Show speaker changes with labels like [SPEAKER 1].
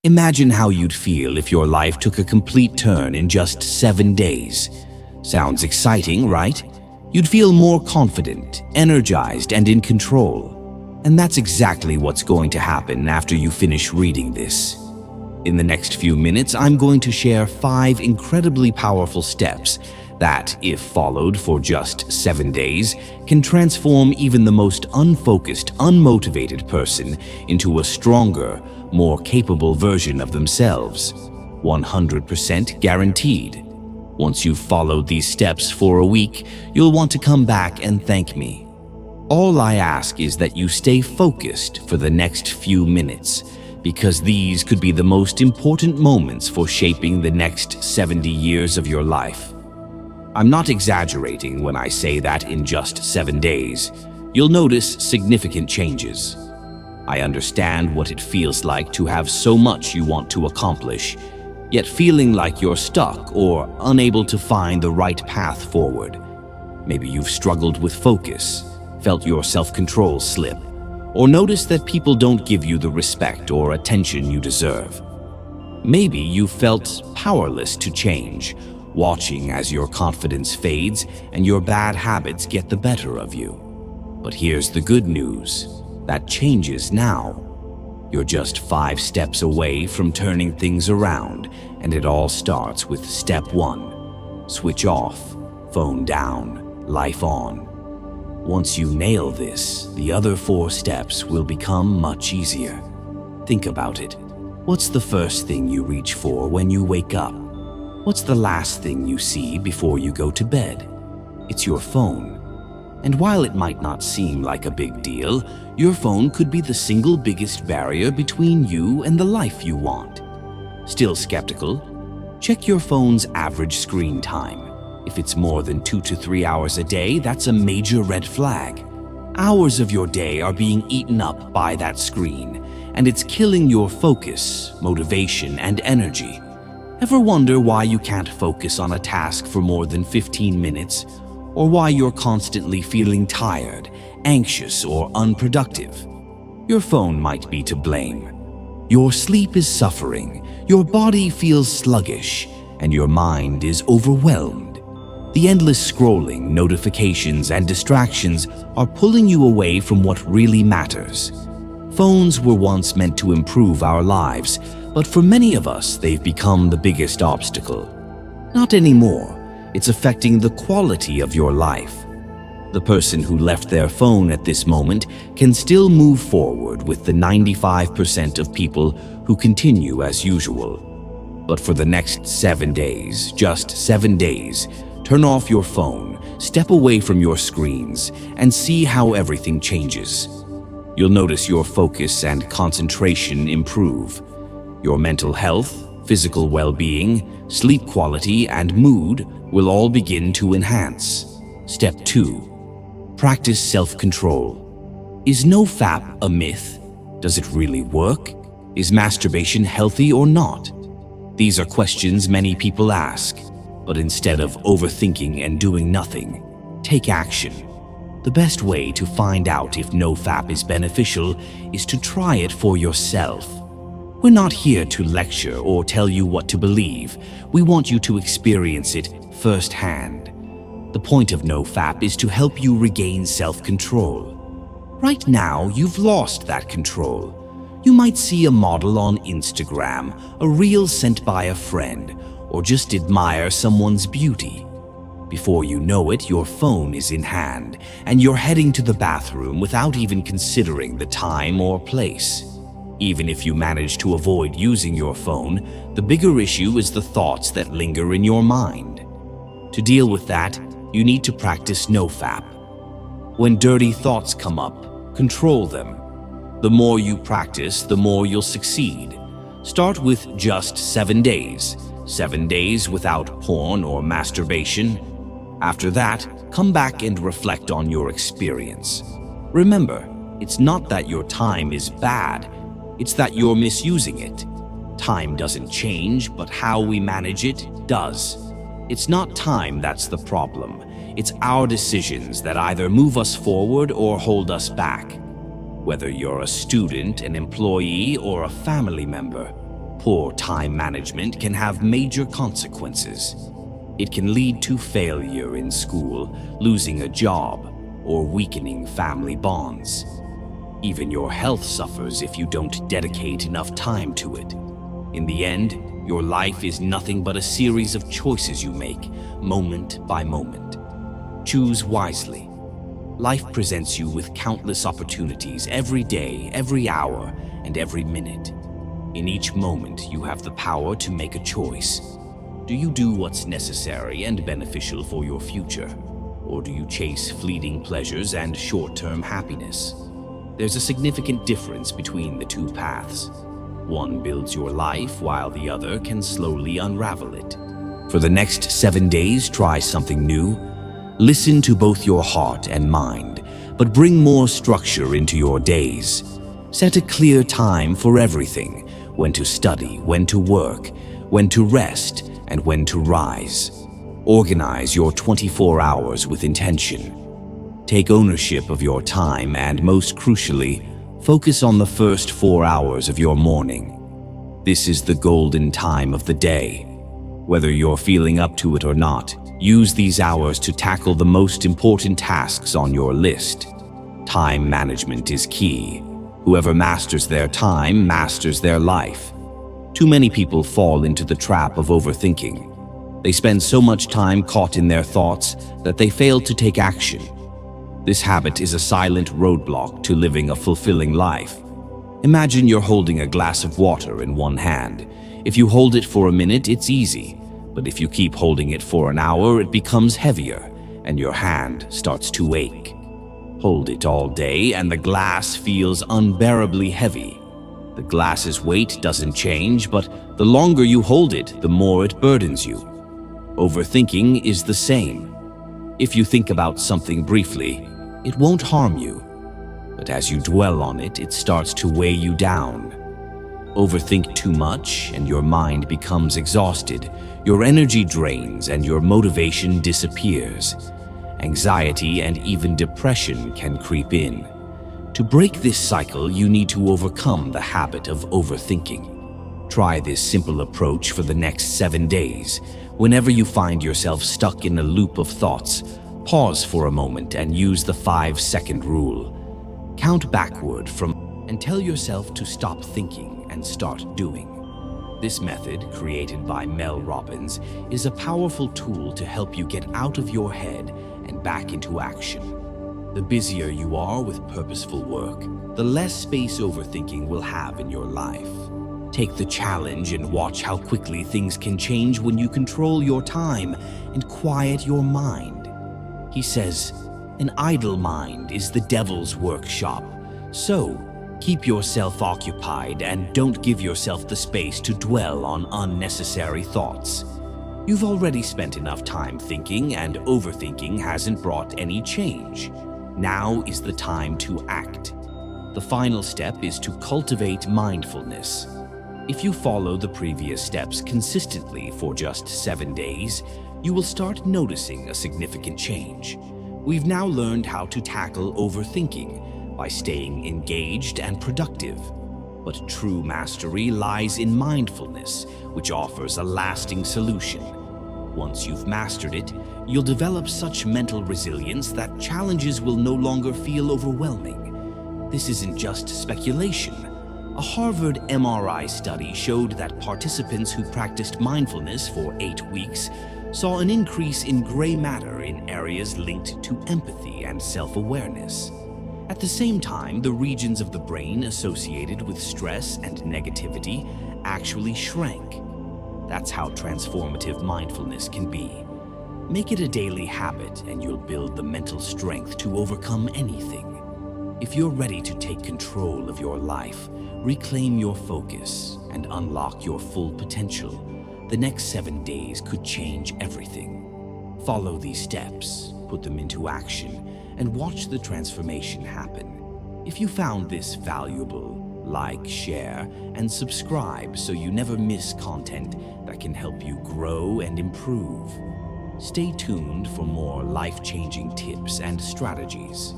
[SPEAKER 1] Imagine how you'd feel if your life took a complete turn in just 7 days. Sounds exciting, right? You'd feel more confident, energized, and in control. And that's exactly what's going to happen after you finish reading this. In the next few minutes, I'm going to share 5 incredibly powerful steps that, if followed for just 7 days, can transform even the most unfocused, unmotivated person into a stronger, more capable version of themselves. 100% guaranteed. Once you've followed these steps for a week, you'll want to come back and thank me. All I ask is that you stay focused for the next few minutes, because these could be the most important moments for shaping the next 70 years of your life. I'm not exaggerating when I say that in just 7 days, you'll notice significant changes. I understand what it feels like to have so much you want to accomplish, yet feeling like you're stuck or unable to find the right path forward. Maybe you've struggled with focus, felt your self-control slip, or noticed that people don't give you the respect or attention you deserve. Maybe you felt powerless to change, watching as your confidence fades and your bad habits get the better of you. But here's the good news. That changes now. You're just 5 steps away from turning things around, and it all starts with step 1. Switch off, phone down, life on. Once you nail this, the other 4 steps will become much easier. Think about it. What's the first thing you reach for when you wake up? What's the last thing you see before you go to bed? It's your phone. And while it might not seem like a big deal, your phone could be the single biggest barrier between you and the life you want. Still skeptical? Check your phone's average screen time. If it's more than 2 to 3 hours a day, that's a major red flag. Hours of your day are being eaten up by that screen, and it's killing your focus, motivation, and energy. Ever wonder why you can't focus on a task for more than 15 minutes? Or why you're constantly feeling tired, anxious, or unproductive? Your phone might be to blame. Your sleep is suffering, your body feels sluggish, and your mind is overwhelmed. The endless scrolling, notifications, and distractions are pulling you away from what really matters. Phones were once meant to improve our lives, but for many of us, they've become the biggest obstacle. Not anymore. It's affecting the quality of your life. The person who left their phone at this moment can still move forward with the 95% of people who continue as usual. But for the next 7 days, just 7 days, turn off your phone, step away from your screens, and see how everything changes. You'll notice your focus and concentration improve. Your mental health, physical well-being, sleep quality, and mood will all begin to enhance. Step 2. Practice self-control. Is NoFap a myth? Does it really work? Is masturbation healthy or not? These are questions many people ask, but instead of overthinking and doing nothing, take action. The best way to find out if NoFap is beneficial is to try it for yourself. We're not here to lecture or tell you what to believe. We want you to experience it firsthand. The point of NoFap is to help you regain self-control. Right now, you've lost that control. You might see a model on Instagram, a reel sent by a friend, or just admire someone's beauty. Before you know it, your phone is in hand, and you're heading to the bathroom without even considering the time or place. Even if you manage to avoid using your phone, the bigger issue is the thoughts that linger in your mind. To deal with that, you need to practice NoFap. When dirty thoughts come up, control them. The more you practice, the more you'll succeed. Start with just 7 days. 7 days without porn or masturbation. After that, come back and reflect on your experience. Remember, it's not that your time is bad. It's that you're misusing it. Time doesn't change, but how we manage it does. It's not time that's the problem. It's our decisions that either move us forward or hold us back. Whether you're a student, an employee, or a family member, Poor time management can have major consequences. It can lead to failure in school, losing a job, or weakening family bonds. Even your health suffers if you don't dedicate enough time to it. In the end, your life is nothing but a series of choices you make, moment by moment. Choose wisely. Life presents you with countless opportunities every day, every hour, and every minute. In each moment, you have the power to make a choice. Do you do what's necessary and beneficial for your future? Or do you chase fleeting pleasures and short-term happiness? There's a significant difference between the two paths. One builds your life while the other can slowly unravel it. For the next 7 days, try something new. Listen to both your heart and mind, but bring more structure into your days. Set a clear time for everything: when to study, when to work, when to rest, and when to rise. Organize your 24 hours with intention. Take ownership of your time and, most crucially, focus on the first 4 hours of your morning. This is the golden time of the day. Whether you're feeling up to it or not, use these hours to tackle the most important tasks on your list. Time management is key. Whoever masters their time masters their life. Too many people fall into the trap of overthinking. They spend so much time caught in their thoughts that they fail to take action. This habit is a silent roadblock to living a fulfilling life. Imagine you're holding a glass of water in one hand. If you hold it for a minute, it's easy. But if you keep holding it for an hour, it becomes heavier, and your hand starts to ache. Hold it all day, and the glass feels unbearably heavy. The glass's weight doesn't change, but the longer you hold it, the more it burdens you. Overthinking is the same. If you think about something briefly, it won't harm you. But as you dwell on it, it starts to weigh you down. Overthink too much, and your mind becomes exhausted. Your energy drains, and your motivation disappears. Anxiety and even depression can creep in. To break this cycle, you need to overcome the habit of overthinking. Try this simple approach for the next 7 days. Whenever you find yourself stuck in a loop of thoughts, pause for a moment and use the 5-second rule. Count backward and tell yourself to stop thinking and start doing. This method, created by Mel Robbins, is a powerful tool to help you get out of your head and back into action. The busier you are with purposeful work, the less space overthinking will have in your life. Take the challenge and watch how quickly things can change when you control your time and quiet your mind. He says, "An idle mind is the devil's workshop." So, keep yourself occupied and don't give yourself the space to dwell on unnecessary thoughts. You've already spent enough time thinking, and overthinking hasn't brought any change. Now is the time to act. The final step is to cultivate mindfulness. If you follow the previous steps consistently for just 7 days, you will start noticing a significant change. We've now learned how to tackle overthinking by staying engaged and productive. But true mastery lies in mindfulness, which offers a lasting solution. Once you've mastered it, you'll develop such mental resilience that challenges will no longer feel overwhelming. This isn't just speculation. A Harvard MRI study showed that participants who practiced mindfulness for 8 weeks saw an increase in gray matter in areas linked to empathy and self-awareness. At the same time, the regions of the brain associated with stress and negativity actually shrank. That's how transformative mindfulness can be. Make it a daily habit and you'll build the mental strength to overcome anything. If you're ready to take control of your life, reclaim your focus, and unlock your full potential, the next 7 days could change everything. Follow these steps, put them into action, and watch the transformation happen. If you found this valuable, like, share, and subscribe so you never miss content that can help you grow and improve. Stay tuned for more life-changing tips and strategies.